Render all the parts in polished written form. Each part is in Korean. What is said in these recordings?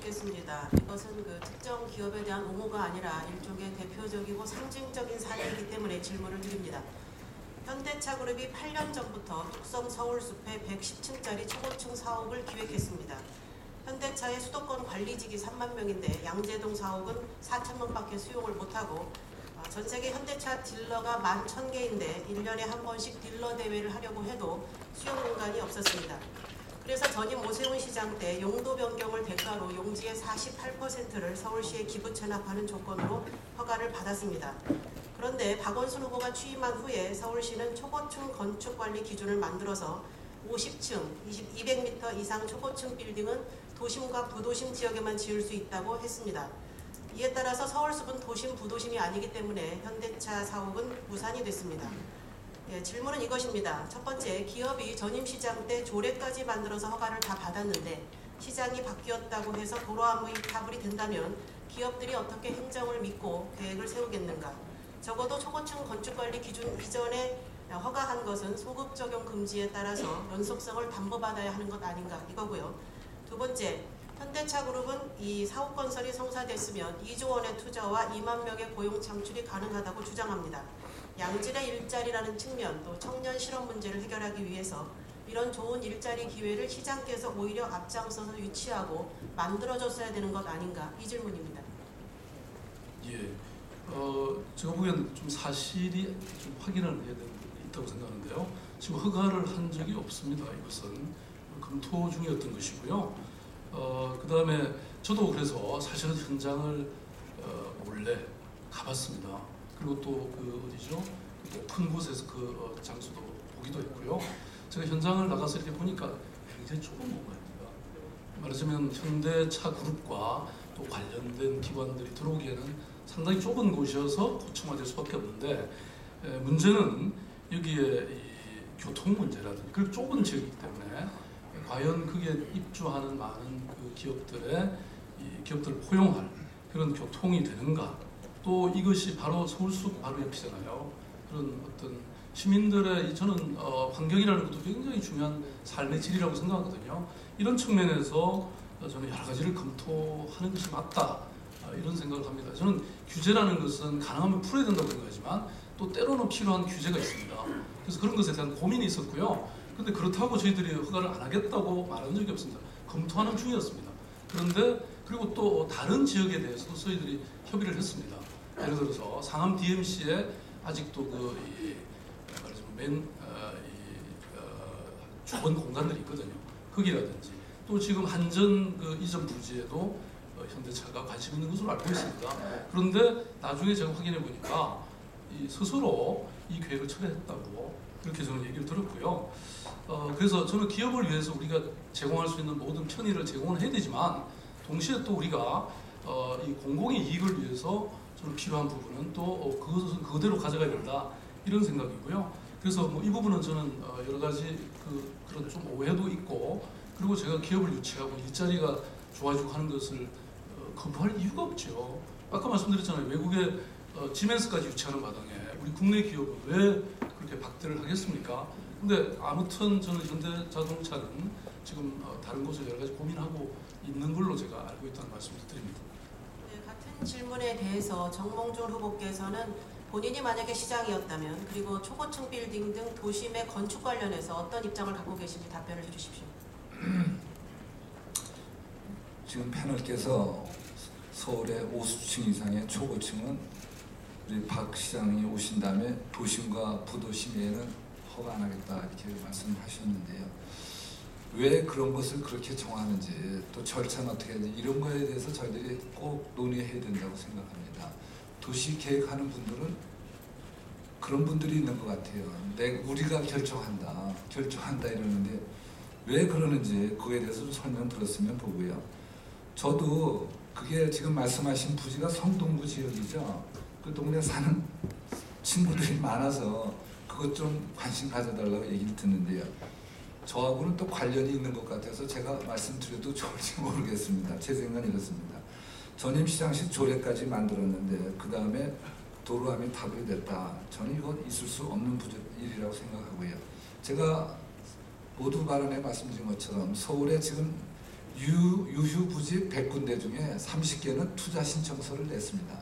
묻겠습니다. 이것은 특정 기업에 대한 옹호가 아니라 일종의 대표적이고 상징적인 사례이기 때문에 질문을 드립니다. 현대차 그룹이 8년 전부터 뚝섬 서울숲에 110층짜리 초고층 사옥을 기획했습니다. 현대차의 수도권 관리직이 3만 명인데 양재동 사옥은 4천 명밖에 수용을 못하고 전세계 현대차 딜러가 11,000개인데 1년에 한 번씩 딜러 대회를 하려고 해도 수용 공간이 없었습니다. 그래서 전임 오세훈 시장 때 용도 변경을 대가로 용지의 48%를 서울시에 기부 체납하는 조건으로 허가를 받았습니다. 그런데 박원순 후보가 취임한 후에 서울시는 초고층 건축관리 기준을 만들어서 50층, 200m 이상 초고층 빌딩은 도심과 부도심 지역에만 지을 수 있다고 했습니다. 이에 따라서 서울숲은 도심, 부도심이 아니기 때문에 현대차 사옥은 무산이 됐습니다. 질문은 이것입니다. 첫 번째, 기업이 전임 시장 때 조례까지 만들어서 허가를 다 받았는데 시장이 바뀌었다고 해서 도로아무이 파불이 된다면 기업들이 어떻게 행정을 믿고 계획을 세우겠는가? 적어도 초고층 건축관리 기준 이전에 허가한 것은 소급 적용 금지에 따라서 연속성을 담보받아야 하는 것 아닌가 이거고요. 두 번째, 현대차 그룹은 이 사옥 건설이 성사됐으면 2조 원의 투자와 2만 명의 고용 창출이 가능하다고 주장합니다. 양질의 일자리라는 측면 또 청년 실업 문제를 해결하기 위해서 이런 좋은 일자리 기회를 시장께서 오히려 앞장서서 유치하고 만들어줬어야 되는 것 아닌가 이 질문입니다. 예, 제가 보기에는 좀 사실이 좀 확인을 해야 되는 부분이 있다고 생각하는데요. 지금 허가를 한 적이 없습니다. 이것은 검토 중이었던 것이고요. 그 다음에 저도 그래서 사실은 현장을 몰래 가봤습니다. 그리고 또 어디죠? 높은 곳에서 장소도 보기도 했고요. 제가 현장을 나가서 이렇게 보니까 굉장히 좁은 공간입니다. 말하자면 현대차 그룹과 또 관련된 기관들이 들어오기에는 상당히 좁은 곳이어서 고층화될 수밖에 없는데 문제는 여기에 이 교통 문제라든지 그 좁은 지역이기 때문에 과연 거기에 입주하는 많은 기업들을 포용할 그런 교통이 되는가? 또 이것이 바로 서울숲 바로 옆이잖아요. 그런 어떤 시민들의 저는 환경이라는 것도 굉장히 중요한 삶의 질이라고 생각하거든요. 이런 측면에서 저는 여러 가지를 검토하는 것이 맞다 이런 생각을 합니다. 저는 규제라는 것은 가능하면 풀어야 된다고 생각하지만 또 때로는 필요한 규제가 있습니다. 그래서 그런 것에 대한 고민이 있었고요. 그런데 그렇다고 저희들이 허가를 안 하겠다고 말한 적이 없습니다. 검토하는 중이었습니다. 그런데 그리고 또 다른 지역에 대해서도 저희들이 협의를 했습니다. 예를 들어서 상암 DMC에 아직도 좁은 공간들이 있거든요. 거기라든지 또 지금 한전 이전 부지에도 현대차가 관심 있는 것으로 알고 있습니다. 그런데 나중에 제가 확인해 보니까 스스로 이 계획을 철회했다고 그렇게 저는 얘기를 들었고요. 그래서 저는 기업을 위해서 우리가 제공할 수 있는 모든 편의를 제공을 해야 되지만 동시에 또 우리가 이 공공의 이익을 위해서 저는 필요한 부분은 또 그것은 그대로 가져가야 된다 이런 생각이고요. 그래서 이 부분은 저는 여러 가지 그런 좀 오해도 있고 그리고 제가 기업을 유치하고 일자리가 좋아지고 하는 것을 거부할 이유가 없죠. 아까 말씀드렸잖아요. 외국에 지멘스까지 유치하는 마당에 우리 국내 기업은 왜 그렇게 박대를 하겠습니까? 근데 아무튼 저는 현대자동차는 지금 다른 곳을 여러 가지 고민하고 있는 걸로 제가 알고 있다는 말씀을 드립니다. 네, 같은 질문에 대해서 정몽준 후보께서는 본인이 만약에 시장이었다면 그리고 초고층 빌딩 등 도심의 건축 관련해서 어떤 입장을 갖고 계신지 답변을 해주십시오. 지금 패널께서 서울의 50층 이상의 초고층은 우리 박 시장이 오신 다음에 도심과 부도심에는 허가 안 하겠다 이렇게 말씀하셨는데요. 왜 그런 것을 그렇게 정하는지 또 절차는 어떻게 하는지 이런 거에 대해서 저희들이 꼭 논의해야 된다고 생각합니다. 도시 계획하는 분들은 그런 분들이 있는 것 같아요. 우리가 결정한다 이러는데 왜 그러는지 그거에 대해서 좀 설명 들었으면 보고요. 저도 그게 지금 말씀하신 부지가 성동구 지역이죠. 그 동네 사는 친구들이 많아서 그것 좀 관심 가져달라고 얘기를 듣는데요. 저하고는 또 관련이 있는 것 같아서 제가 말씀드려도 좋을지 모르겠습니다. 제 생각은 이렇습니다. 전임 시장식 조례까지 만들었는데 그 다음에 도로함이 파불이 됐다. 저는 이건 있을 수 없는 일이라고 생각하고요. 제가 모두 발언에 말씀드린 것처럼 서울에 지금 유휴부지 100군데 중에 30개는 투자 신청서를 냈습니다.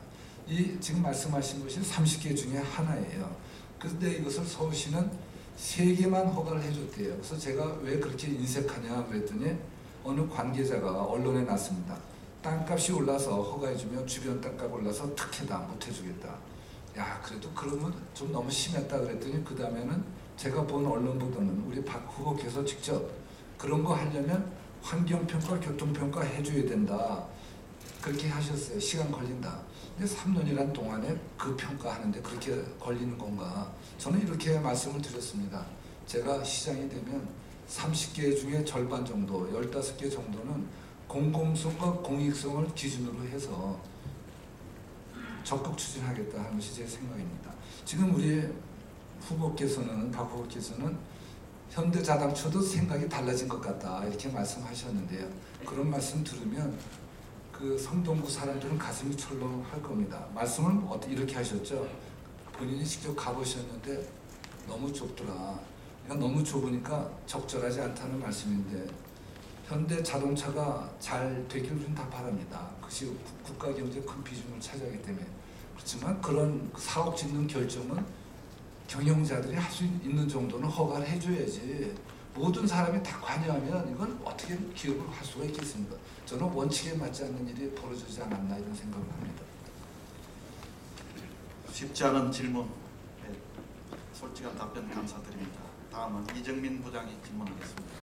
이 지금 말씀하신 것이 30개 중에 하나예요. 그런데 이것을 서울시는 3개만 허가를 해줬대요. 그래서 제가 왜 그렇게 인색하냐 그랬더니 어느 관계자가 언론에 났습니다. 땅값이 올라서 허가해주면 주변 땅값 올라서 특혜다 못해주겠다. 야 그래도 그러면 좀 너무 심했다 그랬더니 그 다음에는 제가 본 언론 보도는 우리 박 후보께서 직접 그런 거 하려면 환경평가, 교통평가 해줘야 된다. 그렇게 하셨어요. 시간 걸린다. 근데 3년이란 동안에 그 평가하는데 그렇게 걸리는 건가? 저는 이렇게 말씀을 드렸습니다. 제가 시장이 되면 30개 중에 절반 정도, 15개 정도는 공공성과 공익성을 기준으로 해서 적극 추진하겠다 하는 것이 제 생각입니다. 지금 우리 후보께서는, 박 후보께서는 현대자동차도 생각이 달라진 것 같다 이렇게 말씀하셨는데요. 그런 말씀 들으면 그 성동구 사람들은 가슴이 철렁할 겁니다. 말씀을 이렇게 하셨죠. 본인이 직접 가보셨는데 너무 좁더라. 그러니까 너무 좁으니까 적절하지 않다는 말씀인데 현대자동차가 잘 되기를 좀 다 바랍니다. 그것이 국가 경제에 큰 비중을 차지하기 때문에. 그렇지만 그런 사업 짓는 결정은 경영자들이 할 수 있는 정도는 허가를 해줘야지 모든 사람이 다 관여하면 이건 어떻게 기업을 할 수가 있겠습니까? 저는 원칙에 맞지 않는 일이 벌어지지 않았나 이런 생각을 합니다. 쉽지 않은 질문, 솔직한 답변 감사드립니다. 다음은 이정민 부장이 질문하겠습니다.